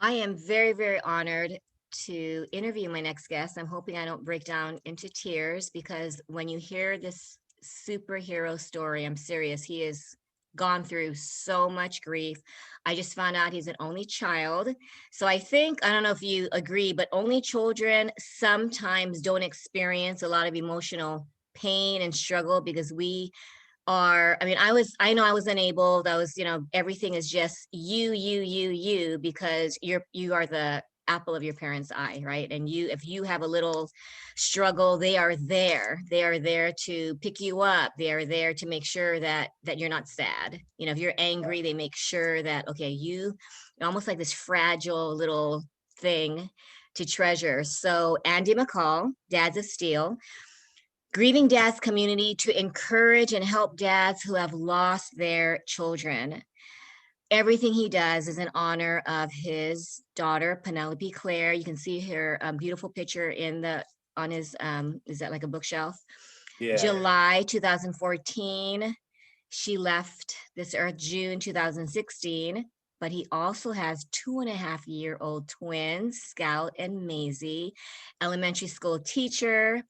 I am very, very honored to interview my next guest. I'm hoping I don't break down into tears because when you hear this superhero story, I'm serious, he has gone through so much grief. I just found out he's an only child. So I think, I don't know if you agree, but only children sometimes don't experience a lot of emotional pain and struggle because we are, I mean, I know I was enabled. I was, everything is just you, because you are the apple of your parents' eye, right? And you, if you have a little struggle, they are there. They are there to pick you up. They are there to make sure that you're not sad. If you're angry, they make sure that, okay, you're almost like this fragile little thing to treasure. So Andy McCall, Dads of Steel, Grieving Dads community to encourage and help dads who have lost their children. Everything he does is in honor of his daughter, Penelope Claire. You can see her beautiful picture in the on his is that like a bookshelf? Yeah. July 2014. She left this earth June 2016. But he also has 2.5-year-old twins, Scout and Mazie, elementary school teacher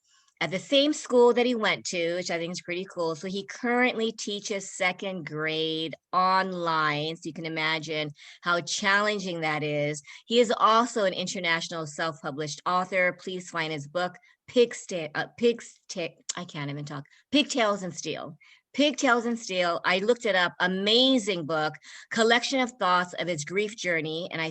at the same school that he went to, which I think is pretty cool. So he currently teaches second grade online. So you can imagine how challenging that is. He is also an international self-published author. Please find his book, I can't even talk, Pigtails and Steel. Pigtails and Steel. I looked it up. Amazing book, collection of thoughts of his grief journey. And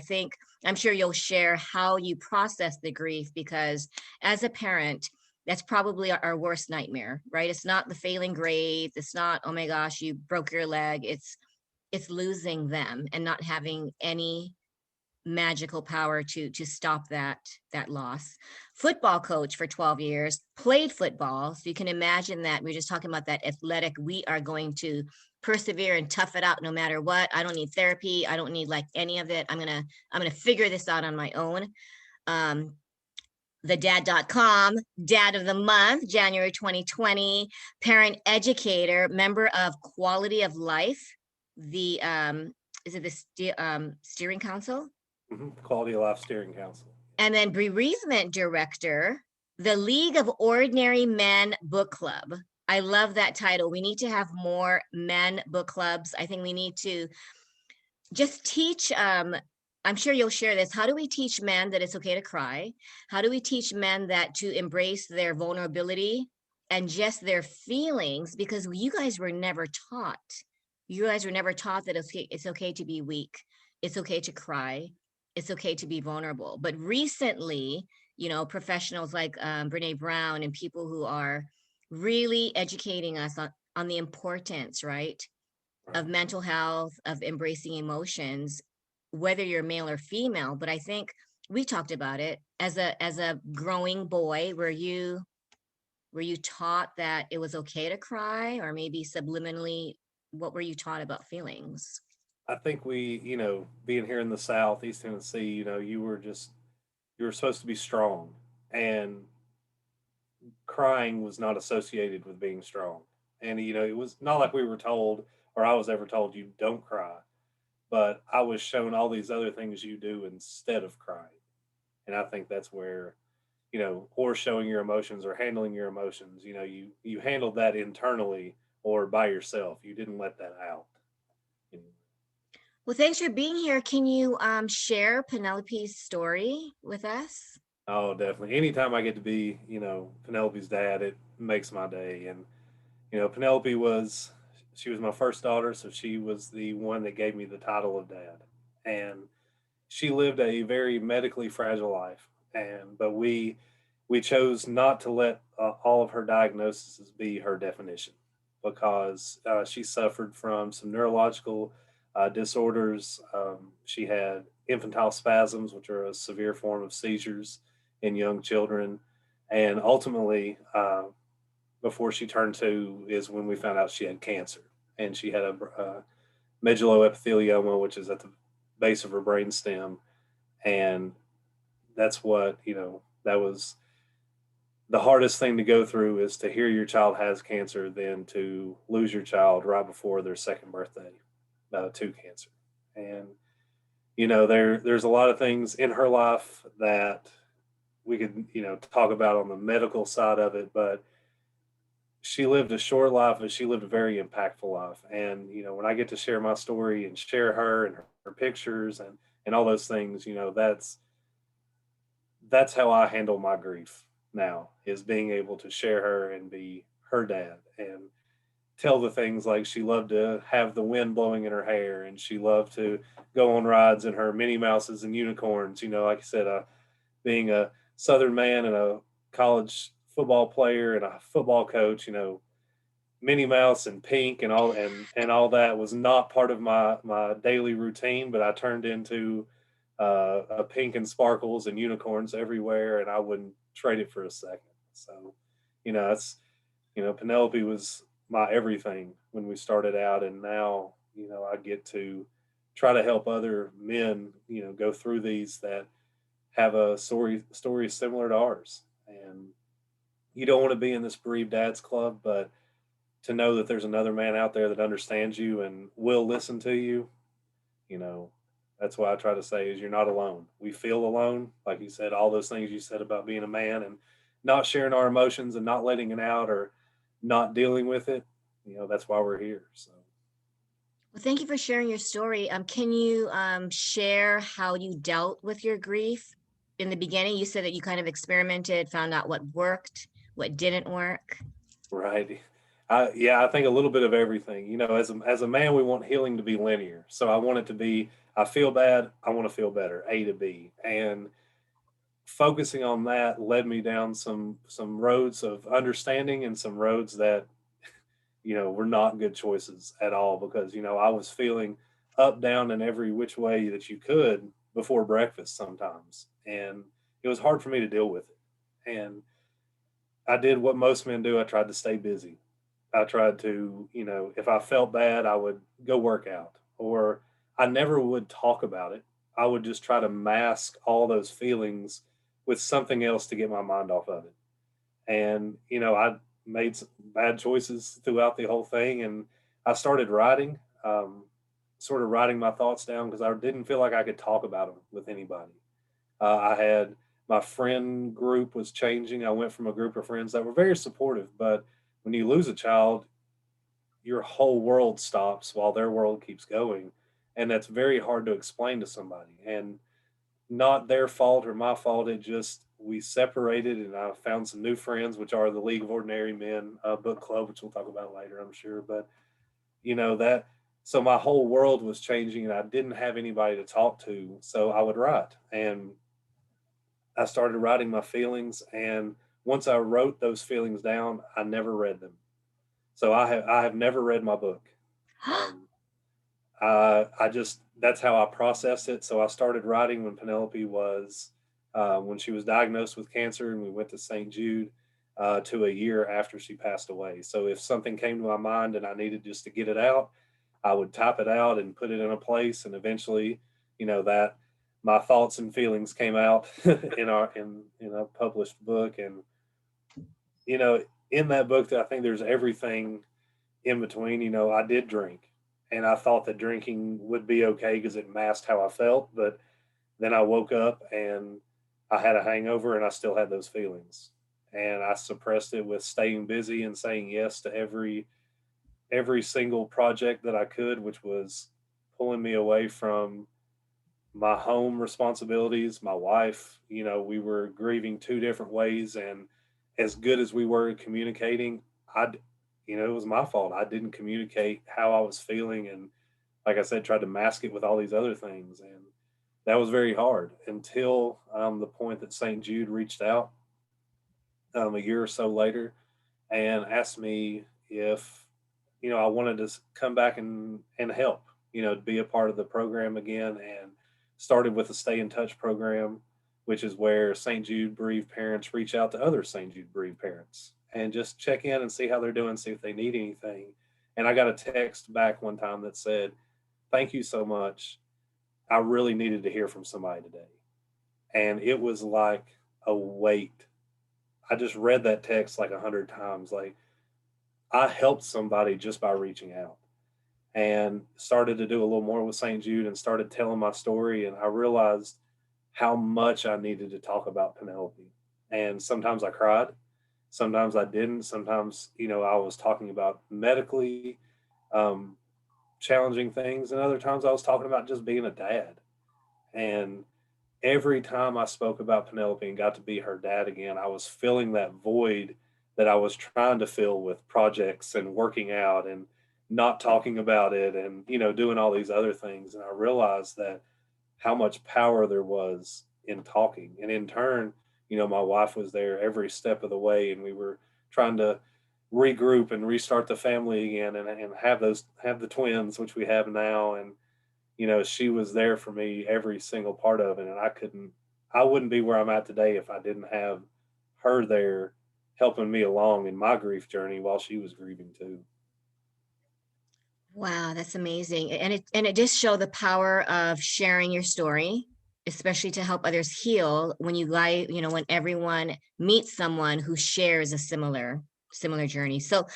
I'm sure you'll share how you process the grief because as a parent, that's probably our worst nightmare, right? It's not the failing grades. It's not, oh my gosh, you broke your leg. It's losing them and not having any magical power to stop that loss. Football coach for 12 years, played football. So you can imagine that we're just talking about that athletic. We are going to persevere and tough it out no matter what. I don't need therapy. I don't need like any of it. I'm gonna figure this out on my own. Um, thedad.com, dad of the month, January 2020, parent educator, member of Quality of Life, the is it the steering council? Quality of Life Steering Council. And then Bereavement Director, the League of Ordinary Men Book Club. I love that title. We need to have more men book clubs. I think we need to just teach. I'm sure you'll share this. How do we teach men that it's okay to cry? How do we teach men that to embrace their vulnerability and just their feelings? Because you guys were never taught. You guys were never taught that it's okay to be weak. It's okay to cry. It's okay to be vulnerable. But recently, professionals like Brene Brown and people who are really educating us on the importance, right, Right. of mental health, of embracing emotions, whether you're male or female. But I think we talked about it as a growing boy. Were you taught that it was okay to cry, or maybe subliminally, what were you taught about feelings? I think being here in the South, East Tennessee, you were supposed to be strong, and crying was not associated with being strong. And it was not like we were told, or I was ever told, you don't cry. But I was shown all these other things you do instead of crying, and I think that's where or showing your emotions or handling your emotions. You handled that internally or by yourself. You didn't let that out. And, Well, thanks for being here. Can you share Penelope's story with us? oh, definitely. Anytime I get to be, Penelope's dad, it makes my day. And she was my first daughter, so she was the one that gave me the title of dad. And she lived a very medically fragile life, but we chose not to let all of her diagnoses be her definition, because she suffered from some neurological disorders. She had infantile spasms, which are a severe form of seizures in young children, and ultimately, before she turned 2, is when we found out she had cancer, and she had a medulloepithelioma, which is at the base of her brain stem. And that's what that was the hardest thing to go through, is to hear your child has cancer, then to lose your child right before their second birthday to cancer. And there's a lot of things in her life that we could, talk about on the medical side of it, but she lived a short life, but she lived a very impactful life. And, when I get to share my story and share her and her pictures and all those things, that's how I handle my grief now, is being able to share her and be her dad and tell the things like she loved to have the wind blowing in her hair and she loved to go on rides in her Minnie Mouses and unicorns. Like I said, being a Southern man and a college football player and a football coach, Minnie Mouse and pink and all that was not part of my daily routine, but I turned into a pink and sparkles and unicorns everywhere, and I wouldn't trade it for a second. So, that's Penelope was my everything when we started out, and now I get to try to help other men go through these that have a story similar to ours. And you don't want to be in this bereaved dads club, but to know that there's another man out there that understands you and will listen to you, you know, that's why I try to say is you're not alone. We feel alone, like you said, all those things you said about being a man and not sharing our emotions and not letting it out or not dealing with it. That's why we're here. So Well, thank you for sharing your story. Can you share how you dealt with your grief in the beginning? You said that you kind of experimented, found out what worked, what didn't work. right. Yeah, I think a little bit of everything. As a man, we want healing to be linear. So I want it to be, I feel bad, I want to feel better, A to B. And focusing on that led me down some roads of understanding and some roads that were not good choices at all, because I was feeling up, down, and every which way that you could before breakfast sometimes, and it was hard for me to deal with it. And I did what most men do. I tried to stay busy. I tried to, if I felt bad, I would go work out, or I never would talk about it. I would just try to mask all those feelings with something else to get my mind off of it. And I made some bad choices throughout the whole thing, and I started writing, sort of writing my thoughts down because I didn't feel like I could talk about them with anybody. I had my friend group was changing. I went from a group of friends that were very supportive, but when you lose a child, your whole world stops while their world keeps going, and that's very hard to explain to somebody. And not their fault or my fault. It just we separated, and I found some new friends, which are the League of Ordinary Men book club, which we'll talk about later, I'm sure. But that, so my whole world was changing, and I didn't have anybody to talk to, so I would write, and I started writing my feelings. And once I wrote those feelings down, I never read them. So I have never read my book. Um, I just that's how I processed it. So I started writing when Penelope was when she was diagnosed with cancer, and we went to St. Jude to a year after she passed away. So if something came to my mind and I needed just to get it out, I would type it out and put it in a place, and eventually, that my thoughts and feelings came out in a published book. And you know in that book, I think there's everything in between. I did drink, and I thought that drinking would be okay because it masked how I felt. But then I woke up and I had a hangover, and I still had those feelings. And I suppressed it with staying busy and saying yes to every single project that I could, which was pulling me away from my home responsibilities, my wife. We were grieving two different ways, and as good as we were communicating, I, it was my fault. I didn't communicate how I was feeling, and like I said, tried to mask it with all these other things, and that was very hard until the point that St. Jude reached out a year or so later and asked me if I wanted to come back and help, to be a part of the program again, and started with a stay in touch program, which is where St. Jude bereaved parents reach out to other St. Jude bereaved parents and just check in and see how they're doing, see if they need anything. And I got a text back one time that said, "Thank you so much. I really needed to hear from somebody today." And it was like a weight. I just read that text like 100 times. Like, I helped somebody just by reaching out. and started to do a little more with St. Jude and started telling my story. And I realized how much I needed to talk about Penelope. And sometimes I cried, sometimes I didn't. Sometimes, I was talking about medically um, challenging things, and other times I was talking about just being a dad. And every time I spoke about Penelope and got to be her dad again, I was filling that void that I was trying to fill with projects and working out and not talking about it and, doing all these other things. And I realized that how much power there was in talking. And in turn, my wife was there every step of the way, and we were trying to regroup and restart the family again, and have the twins, which we have now. And she was there for me every single part of it. And I wouldn't be where I'm at today if I didn't have her there helping me along in my grief journey while she was grieving too. Wow, that's amazing. And it just show the power of sharing your story, especially to help others heal when when everyone meets someone who shares a similar journey. So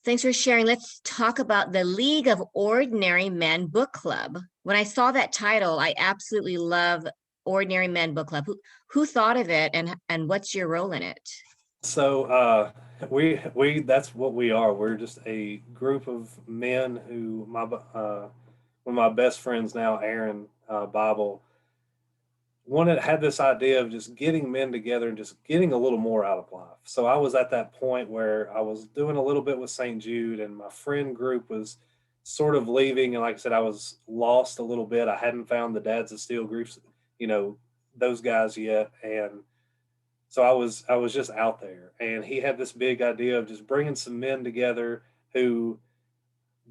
thanks for sharing. Let's talk about the League of Ordinary Men Book Club. When I saw that title, I absolutely love Ordinary Men Book Club. Who thought of it, and what's your role in it? So we that's what we are. We're just a group of men who one of my best friends now, Aaron Bible, had this idea of just getting men together and just getting a little more out of life. So I was at that point where I was doing a little bit with St. Jude, and my friend group was sort of leaving. And like I said, I was lost a little bit. I hadn't found the Dads of Steel groups, you know, those guys yet. And so I was just out there, and he had this big idea of just bringing some men together who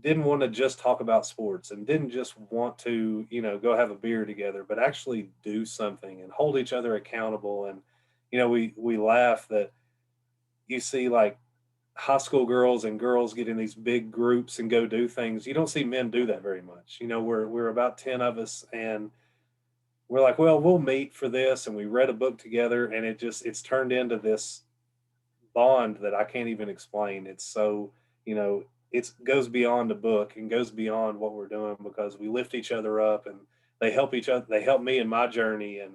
didn't want to just talk about sports and didn't just want to, go have a beer together, but actually do something and hold each other accountable. And, we laugh that you see like high school girls and girls get in these big groups and go do things. You don't see men do that very much. We're about 10 of us, and we're like, well, we'll meet for this. And we read a book together, and it's turned into this bond that I can't even explain. It's so, it goes beyond a book and goes beyond what we're doing, because we lift each other up, and they help each other. They help me in my journey, and,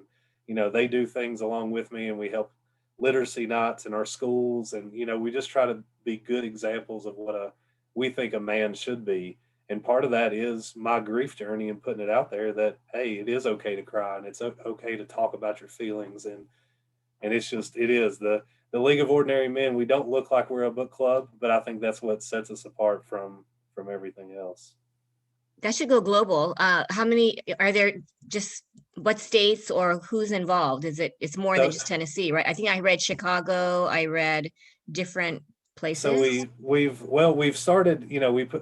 they do things along with me, and we help literacy nights in our schools. And, we just try to be good examples of what we think a man should be. And part of that is my grief journey and putting it out there that, hey, it is okay to cry, and it's okay to talk about your feelings. And it is the League of Ordinary Men. We don't look like we're a book club, but I think that's what sets us apart from everything else. That should go global. How many are there? Just what states or who's involved? It's more than So just Tennessee, right? I think I read Chicago. I read different so places. we've started,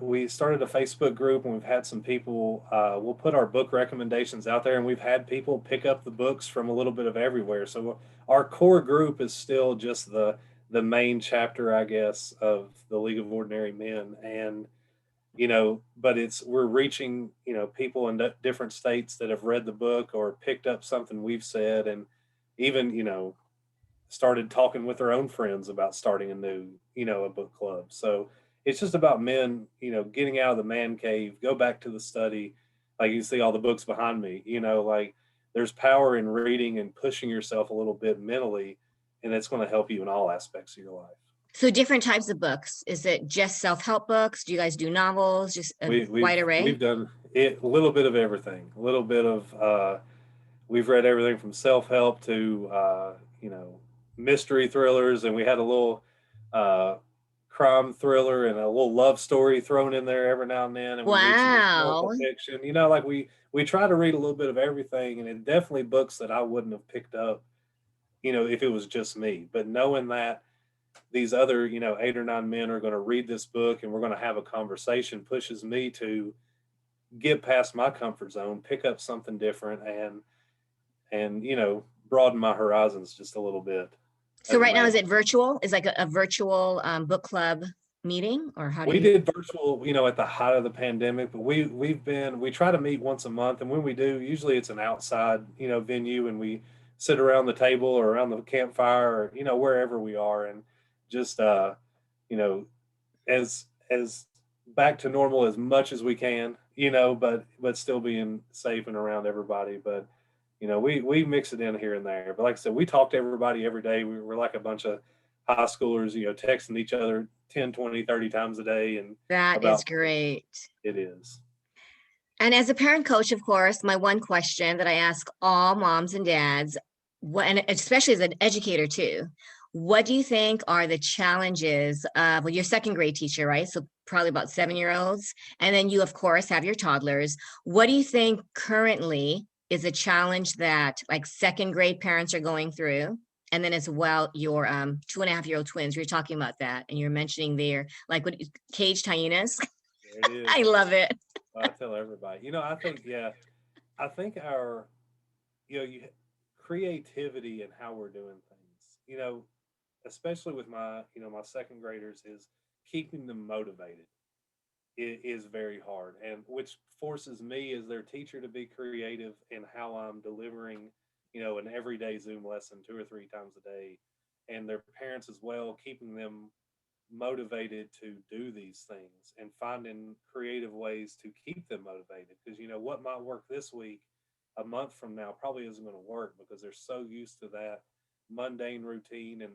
we started a Facebook group, and we've had some people, we'll put our book recommendations out there, and we've had people pick up the books from a little bit of everywhere. So our core group is still just the main chapter, I guess, of the League of Ordinary Men. And but we're reaching, people in different states that have read the book or picked up something we've said, and even, started talking with their own friends about starting a new, a book club. So it's just about men, getting out of the man cave, go back to the study. Like you see all the books behind me, like there's power in reading and pushing yourself a little bit mentally, and it's going to help you in all aspects of your life. So different types of books. Is it just self-help books? Do you guys do novels? Just a wide We've array? done it, a little bit of everything, a little bit of we've read everything from self-help to mystery thrillers, and we had a little uh, crime thriller and a little love story thrown in there every now and then, and we read some historical Wow. fiction. Like we try to read a little bit of everything, and it definitely books that I wouldn't have picked up, if it was just me. But knowing that these other, 8 or 9 men are going to read this book, and we're going to have a conversation, pushes me to get past my comfort zone, pick up something different, and broaden my horizons just a little bit So as a right now, man. is it virtual? Is like a virtual book club meeting, or how do We you? did virtual, at the height of the pandemic, but we try to meet once a month, and when we do, usually it's an outside, venue, and we sit around the table or around the campfire, or wherever we are, and just you know as back to normal as much as we can, but still being safe and around everybody. But we mix it in here and there. But like I said, we talk to everybody every day. We're like a bunch of high schoolers, texting each other 10, 20, 30 times a day and That is about great. it is. And as a parent coach, of course, my one question that I ask all moms and dads, and especially as an educator too, what do you think are the challenges of, well, you're second grade teacher, right? So probably about 7-year-olds. And then you, of course, have your toddlers. What do you think currently is a challenge that like second grade parents are going through? And then as well, your 2.5-year-old twins, we are talking about that. And you're mentioning their like what caged hyenas. There it is. I love it. I tell everybody. I think our, you creativity and how we're doing things. Especially with my second graders is keeping them motivated is very hard, and which forces me as their teacher to be creative in how I'm delivering, an everyday Zoom lesson 2 or 3 times a day, and their parents as well, keeping them motivated to do these things and finding creative ways to keep them motivated. Because what might work this week, a month from now probably isn't going to work because they're so used to that mundane routine, and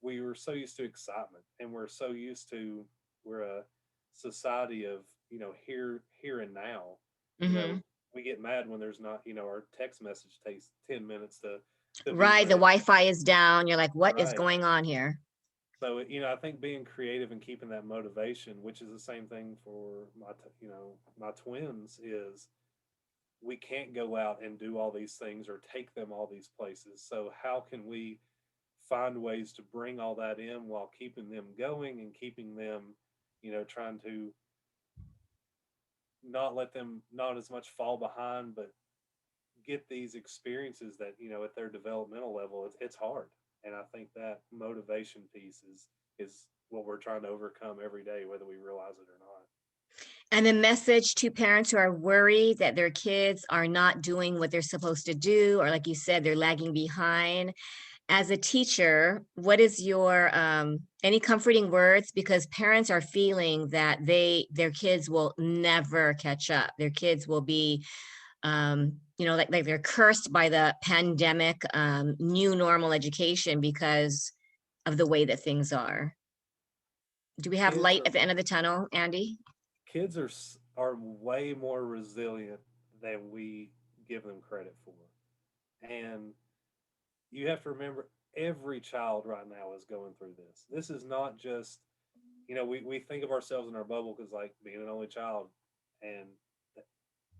we were so used to excitement, and we're a society of here and now. you know Hmm. we get mad when there's not, our text message takes 10 minutes to be Right. The read. Wi-Fi is down. You're like, what is Right. going on here? So I think being creative and keeping that motivation, which is the same thing for my twins, is we can't go out and do all these things or take them all these places. So how can we find ways to bring all that in while keeping them going and keeping them, trying to not let them not as much fall behind, but get these experiences that, at their developmental level, it's hard. And I think that motivation piece is what we're trying to overcome every day, whether we realize it or not. And the message to parents who are worried that their kids are not doing what they're supposed to do, or like you said, they're lagging behind. As a teacher, what is your any comforting words? Because parents are feeling that their kids will never catch up. Their kids will be like they're cursed by the pandemic, new normal education because of the way that things are. Do we have kids light are at the end of the tunnel, Andy? Kids are way more resilient than we give them credit for. And you have to remember, every child right now is going through this. This is not just, we think of ourselves in our bubble because, like, being an only child, and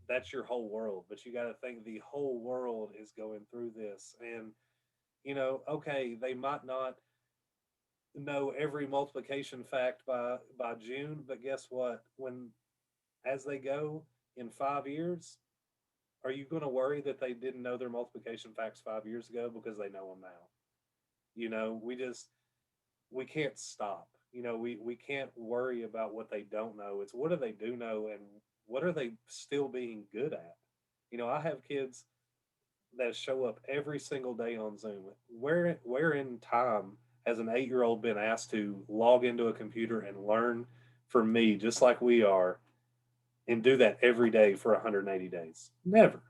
that's your whole world. But you got to think the whole world is going through this. And, okay, they might not know every multiplication fact by June, but guess what? As they go in 5 years, are you going to worry that they didn't know their multiplication facts 5 years ago because they know them now? We can't stop. We can't worry about what they don't know. It's what do they do know, and what are they still being good at? I have kids that show up every single day on Zoom. Where in time has an 8-year-old been asked to log into a computer and learn from me, just like we are, and do that every day for 180 days? Never.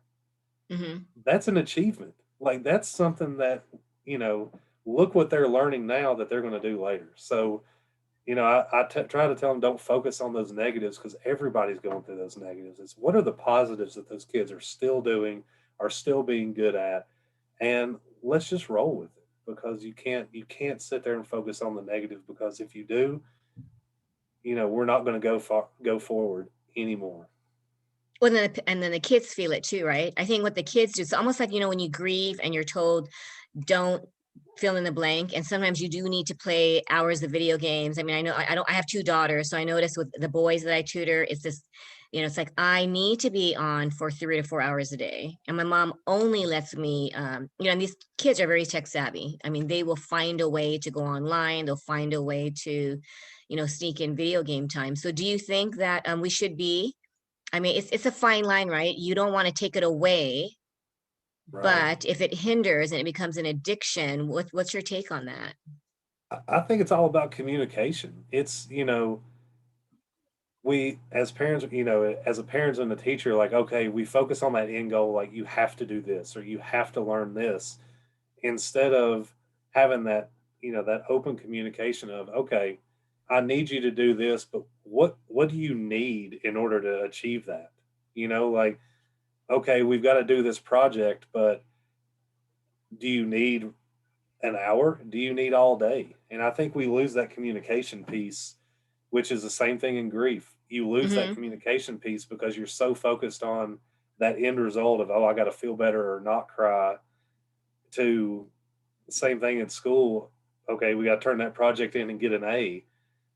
Hmm. That's an achievement. Like, that's something that, you know, look what they're learning now that they're going to do later. So, try to tell them, don't focus on those negatives because everybody's going through those negatives. It's what are the positives that those kids are still doing, are still being good at, and let's just roll with it, because you can't sit there and focus on the negative, because if you do, we're not going to go forward anymore. Well, and then the kids feel it too, right? I think what the kids do, it's almost like, when you grieve and you're told, don't fill in the blank. And sometimes you do need to play hours of video games. I mean, I know I don't, I have 2 daughters. So I notice with the boys that I tutor, it's this, it's like, I need to be on for 3 to 4 hours a day. And my mom only lets me, and these kids are very tech savvy. I mean, they will find a way to go online. They'll find a way to, sneak in video game time. So do you think that we should be, I mean, it's a fine line, right? You don't want to take it away, Right. but if it hinders and it becomes an addiction, what's your take on that? I think it's all about communication. It's, we as parents, as a parents and a teacher, like, okay, we focus on that end goal, like you have to do this or you have to learn this, instead of having that, that open communication of, okay, I need you to do this, but what do you need in order to achieve that? Like, okay, we've got to do this project, but do you need an hour? Do you need all day? And I think we lose that communication piece, which is the same thing in grief. You lose that Hmm. communication piece because you're so focused on that end result of, oh, I got to feel better or not cry, to the same thing in school. Okay, we got to turn that project in and get an A.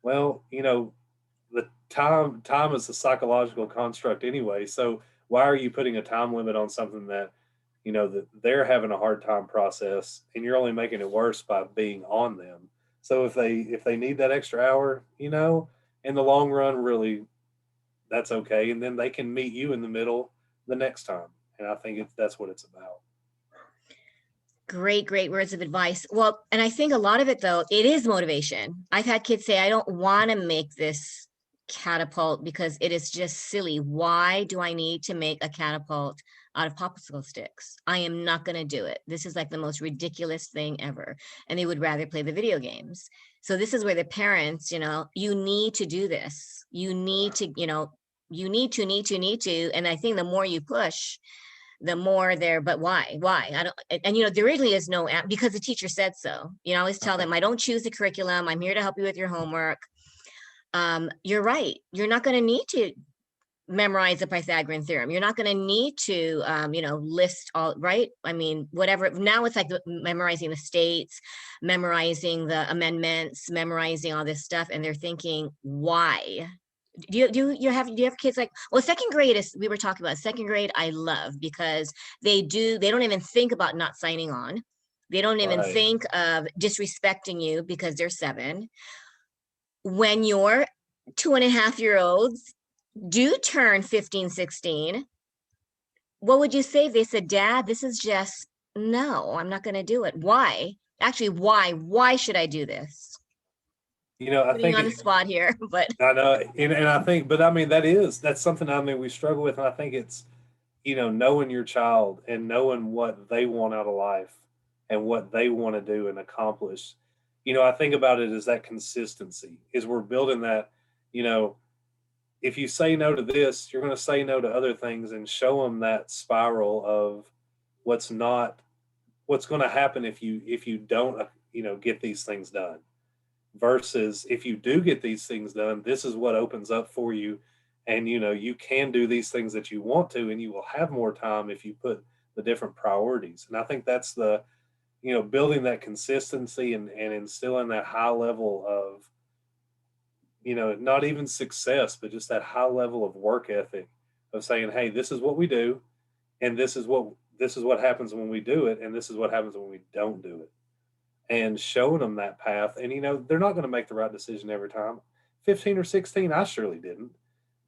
Well, the time is a psychological construct anyway. So why are you putting a time limit on something that that they're having a hard time process, and you're only making it worse by being on them? So if they need that extra hour, in the long run, really, that's okay, and then they can meet you in the middle the next time. And I think that's what it's about. Great, great words of advice. Well, and I think a lot of it though, it is motivation. I've had kids say, I don't want to make this catapult because it is just silly. Why do I need to make a catapult out of popsicle sticks? I am not going to do it. This is like the most ridiculous thing ever. And they would rather play the video games. So this is where the parents, you need to do this. You need to, you need to. And I think the more you push, the more there, but why I don't, and there really is no because the teacher said so. I always tell Right. them, I don't choose the curriculum, I'm here to help you with your homework. You're right, you're not going to need to memorize the Pythagorean theorem, you're not going to need to list all, right? I mean, whatever. Now it's like memorizing the states, memorizing the amendments, memorizing all this stuff, and they're thinking, why? Do you have kids like, well, second grade is, we were talking about second grade, I love because they don't even think about not signing on, they don't even Right. think of disrespecting you because they're 7. When your 2.5-year-olds do turn 15, 16, what would you say? They said, Dad, this is just, no, I'm not going to do it. Why? Actually, why should I do this? I Putting you think on the spot here, but I know, and I think, but I mean, that's something, I mean, we struggle with, and I think it's, knowing your child and knowing what they want out of life and what they want to do and accomplish. I think about it as that consistency is we're building that, you know, if you say no to this, you're going to say no to other things, and show them that spiral of what's not, what's going to happen if you don't, get these things done, versus if you do get these things done, this is what opens up for you. And you can do these things that you want to, and you will have more time if you put the different priorities. And I think that's the, building that consistency, and instilling that high level of, not even success, but just that high level of work ethic of saying, hey, this is what we do, and this is what happens when we do it, and this is what happens when we don't do it, and showing them that path. And they're not going to make the right decision every time. 15 or 16, I surely didn't,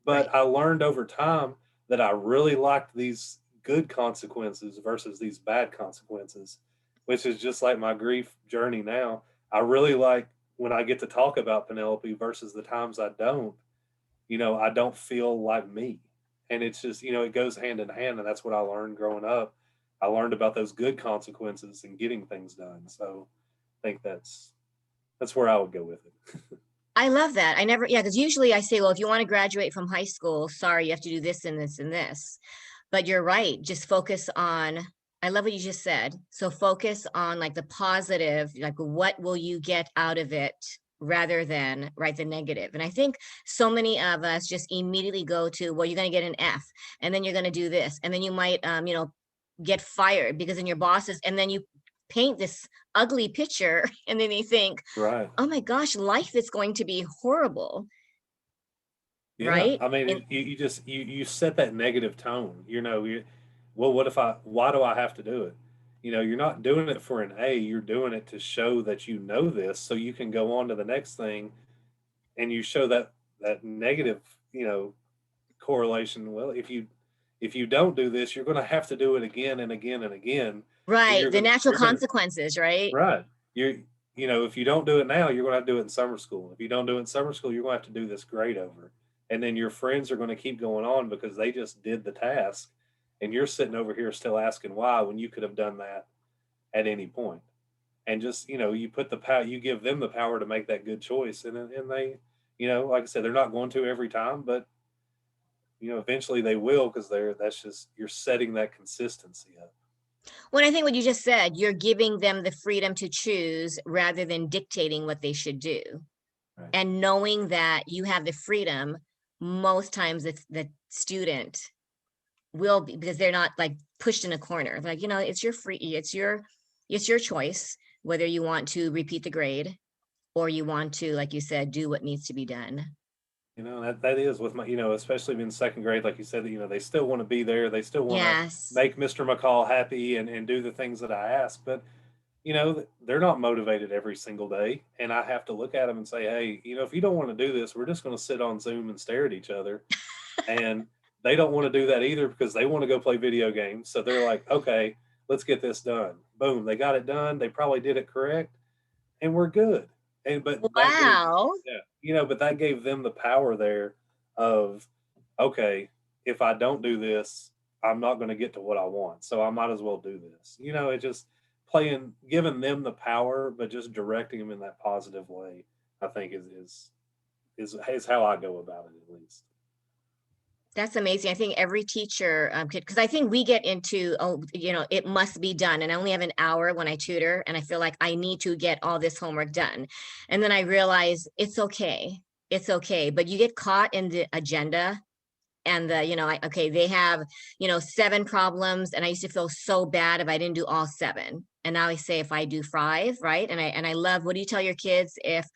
right. but I learned over time that I really liked these good consequences versus these bad consequences, which is just like my grief journey now. I really like when I get to talk about Penelope versus the times I don't. I don't feel like me. And it's just, it goes hand in hand. And that's what I learned growing up. I learned about those good consequences and getting things done. So I think that's where I would go with it. I love that. I never, yeah, because usually I say, well, if you want to graduate from high school, sorry, you have to do this and this and this. But you're right. Just focus on, I love what you just said. So focus on like the positive, like what will you get out of it rather than right the negative. And I think so many of us just immediately go to, well, you're going to get an F, and then you're going to do this, and then you might get fired because then your bosses, and then you paint this ugly picture and then you think, Right. oh my gosh, life is going to be horrible, Yeah, right? I mean, And you just you set that negative tone. Well, what if I? Why do I have to do it? You're not doing it for an A. You're doing it to show that you know this, so you can go on to the next thing, and you show that negative, correlation. Well, if you don't do this, you're going to have to do it again and again and again, and right, you're the going to natural you're going to consequences, right? right. If you don't do it now, you're going to have to do it in summer school. If you don't do it in summer school, you're going to have to do this grade over. And then your friends are going to keep going on because they just did the task. And you're sitting over here still asking why when you could have done that at any point. And just, you put the power, you give them the power to make that good choice. And they, like I said, they're not going to every time, but eventually they will, because that's just, you're setting that consistency up. Well, I think what you just said, you're giving them the freedom to choose rather than dictating what they should do. Right. And knowing that you have the freedom, most times the student will be, because they're not like pushed in a corner. Like, it's your choice whether you want to repeat the grade or you want to, like you said, do what needs to be done. That is with my, especially in second grade, like you said, they still want to be there. They still want to Yes. make Mr. McCall happy and do the things that I ask. But, they're not motivated every single day. And I have to look at them and say, hey, if you don't want to do this, we're just going to sit on Zoom and stare at each other. And they don't want to do that either because they want to go play video games. So they're like, okay, let's get this done. Boom. They got it done. They probably did it correct. And we're good. But that gave, Wow. yeah, but that gave them the power there of, okay, if I don't do this, I'm not going to get to what I want. So I might as well do this. It just giving them the power, but just directing them in that positive way, I think is how I go about it, at least. That's amazing. I think every teacher could, because I think we get into, oh, it must be done. And I only have an hour when I tutor, and I feel like I need to get all this homework done. And then I realize it's okay. It's okay. But you get caught in the agenda and okay, they have, 7 problems. And I used to feel so bad if I didn't do all 7. And now I say, if I do 5, right? And I love, what do you tell your kids if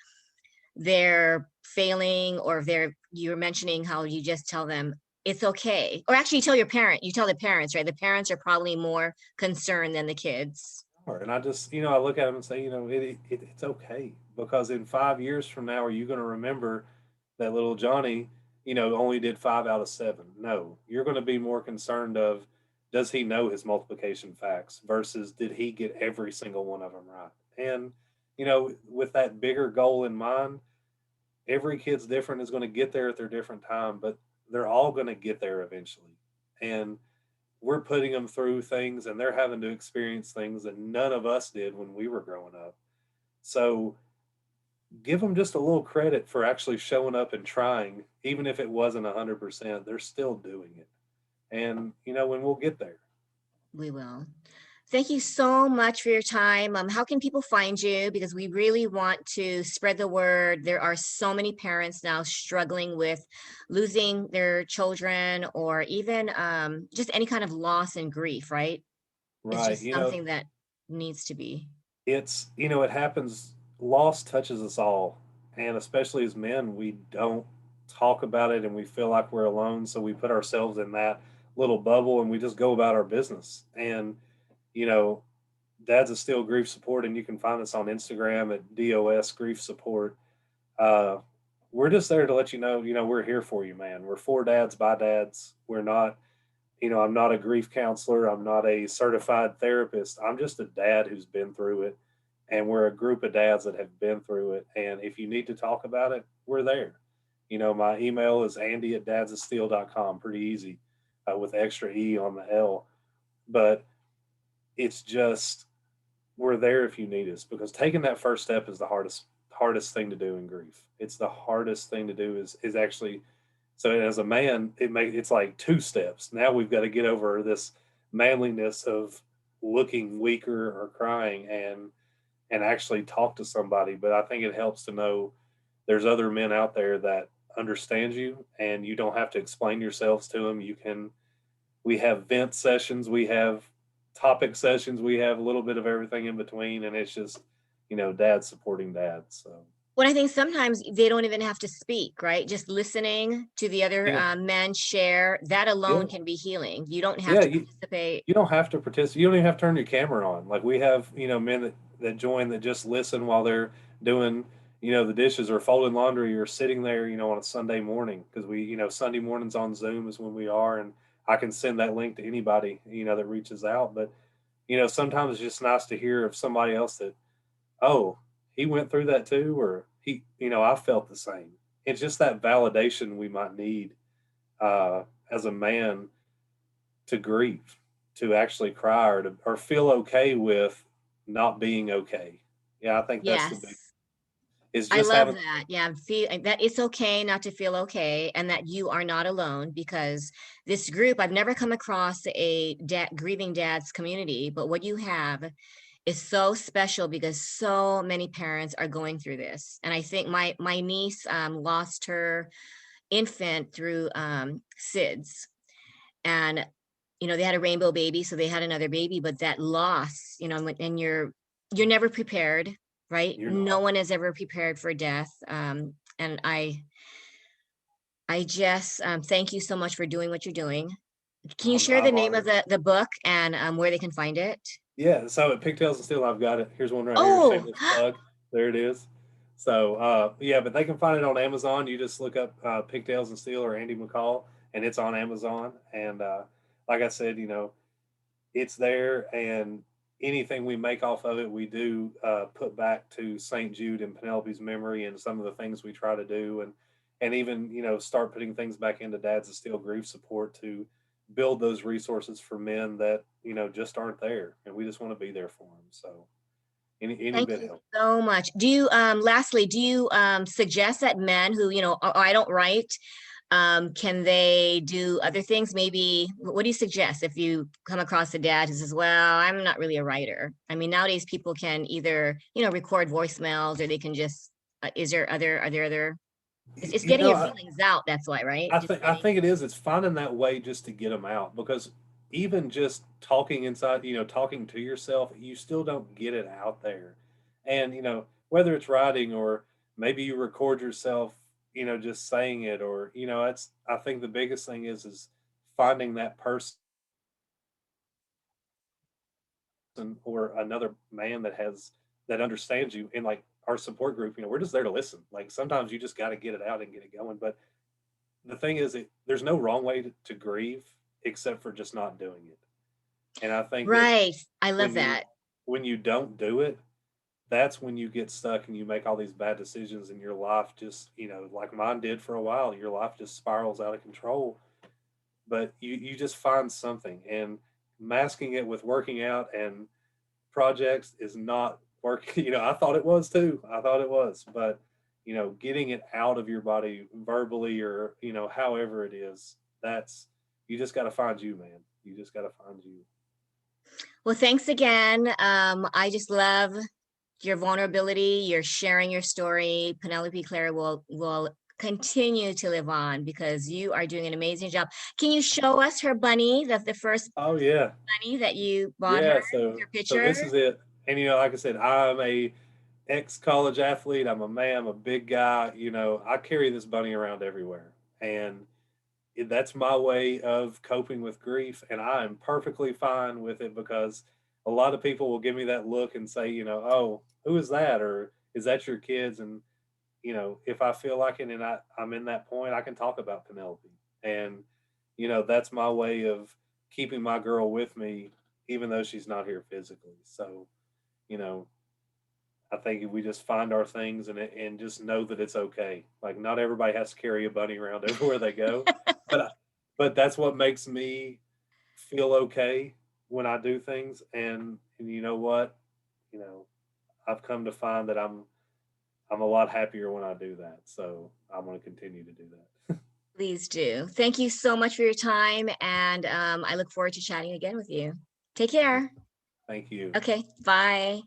they're failing, or if you're mentioning how you just tell them it's okay, or actually you tell the parents, right? The parents are probably more concerned than the kids. And I just, I look at them and say, it's okay, because in 5 years from now, are you going to remember that little Johnny, only did 5 out of 7? No, you're going to be more concerned of, does he know his multiplication facts versus did he get every single one of them right? And, with that bigger goal in mind, every kid's different, is going to get there at their different time, but they're all going to get there eventually. And we're putting them through things, and they're having to experience things that none of us did when we were growing up. So give them just a little credit for actually showing up and trying. Even if it wasn't 100%, they're still doing it. And when we'll get there. We will. Thank you so much for your time. How can people find you? Because we really want to spread the word. There are so many parents now struggling with losing their children, or even just any kind of loss and grief, right? It's Right. just something that needs to be. It happens. Loss touches us all. And especially as men, we don't talk about it, and we feel like we're alone. So we put ourselves in that little bubble and we just go about our business. And, you know, Dad's a Steel Grief Support, and you can find us on Instagram at DOS Grief Support. Uh, we're just there to let we're here for you, man. We're for dads by dads. We're not, I'm not a grief counselor. I'm not a certified therapist. I'm just a dad who's been through it. And we're a group of dads that have been through it. And if you need to talk about it, we're there. My email is andy@dadsofsteel.com. Pretty easy, with extra E on the L. But it's just, we're there if you need us, because taking that first step is the hardest thing to do in grief. It's the hardest thing to do is actually, so as a man, it's like 2 steps. Now we've got to get over this manliness of looking weaker or crying, and actually talk to somebody. But I think it helps to know there's other men out there that understand you, and you don't have to explain yourselves to them. We have vent sessions, we have topic sessions, we have a little bit of everything in between, and it's just, dad supporting dad. So Well, I think sometimes they don't even have to speak, right? Just listening to the other yeah, men share, that yeah, alone can be healing. You don't have yeah. to You, participate. you don't have to participate. You don't even have to turn your camera on. Like, we have, men that join, that just listen while they're doing, the dishes or folding laundry or sitting there, on a Sunday morning. Because we, Sunday mornings on Zoom is when we are, and I can send that link to anybody, that reaches out. But, sometimes it's just nice to hear of somebody else that, oh, he went through that too, or he, I felt the same. it's just that validation we might need as a man to grieve, to actually cry, or feel okay with not being okay. Yeah, I think that's the big, Yes. is I just love having. that. Yeah, feel that it's okay not to feel okay and that you are not alone because this group, I've never come across a grieving dads community, but what you have is so special because so many parents are going through this. And I think my niece lost her infant through SIDS, and they had a rainbow baby, so they had another baby, but that loss, and you're never prepared, right? You're No not. one is ever prepared for death. And I just thank you so much for doing what you're doing. Can you share the I'm name of honored. the book and where they can find it? Yeah, so at Pigtails and Steel, I've got it. Here's one right here. Oh, Shameless plug. There it is. So yeah, but they can find it on Amazon. You just look up Pigtails and Steel or Andy McCall, and it's on Amazon. And like I said, it's there, and anything we make off of it, we do put back to St. Jude and Penelope's memory, and some of the things we try to do, and even start putting things back into Dads of Steel grief support to build those resources for men that just aren't there, and we just want to be there for them. So any thank bit you helps. so much. Do you, lastly, do you suggest that men who, "Oh, I don't write, can they do other things? Maybe, what do you suggest if you come across a dad who says, well, I'm not really a writer? I mean, nowadays people can either, record voicemails or they can just, are there other, it's You getting know, your feelings out. That's why, right? Just I getting, think it is. It's finding that way just to get them out, because even just talking inside, talking to yourself, you still don't get it out there. And whether it's writing or maybe you record yourself, just saying it, or it's. I think the biggest thing is finding that person or another man that understands you. And like our support group, we're just there to listen. Like sometimes you just got to get it out and get it going. But the thing is, there's no wrong way to grieve except for just not doing it. And I think that right. I love when you that. when you don't do it, that's when you get stuck and you make all these bad decisions, and your life just, like mine did for a while, your life just spirals out of control. But you just find something, and masking it with working out and projects is not working. I thought it was too. I thought it was, but getting it out of your body verbally, or however it is, that's, you just got to find you, man. You just got to find you. Well, thanks again. I just love your vulnerability, your sharing your story. Penelope Claire will continue to live on because you are doing an amazing job. Can you show us her bunny, the first Oh yeah, bunny that you bought her, yeah. your So picture? this is it. And like I said, I'm a ex college athlete. I'm a man. I'm a big guy. I carry this bunny around everywhere, and that's my way of coping with grief, and I am perfectly fine with it, because a lot of people will give me that look and say, oh, who is that, or is that your kids? And if I feel like it, and I'm in that point, I can talk about Penelope, and that's my way of keeping my girl with me, even though she's not here physically. So you know I think if we just find our things, and just know that it's okay. Like not everybody has to carry a bunny around everywhere they go, but but that's what makes me feel okay when I do things. And you know what? You know, I've come to find that I'm a lot happier when I do that. So I'm going to continue to do that. Please do. Thank you so much for your time, and I look forward to chatting again with you. Take care. Thank you. Okay, bye.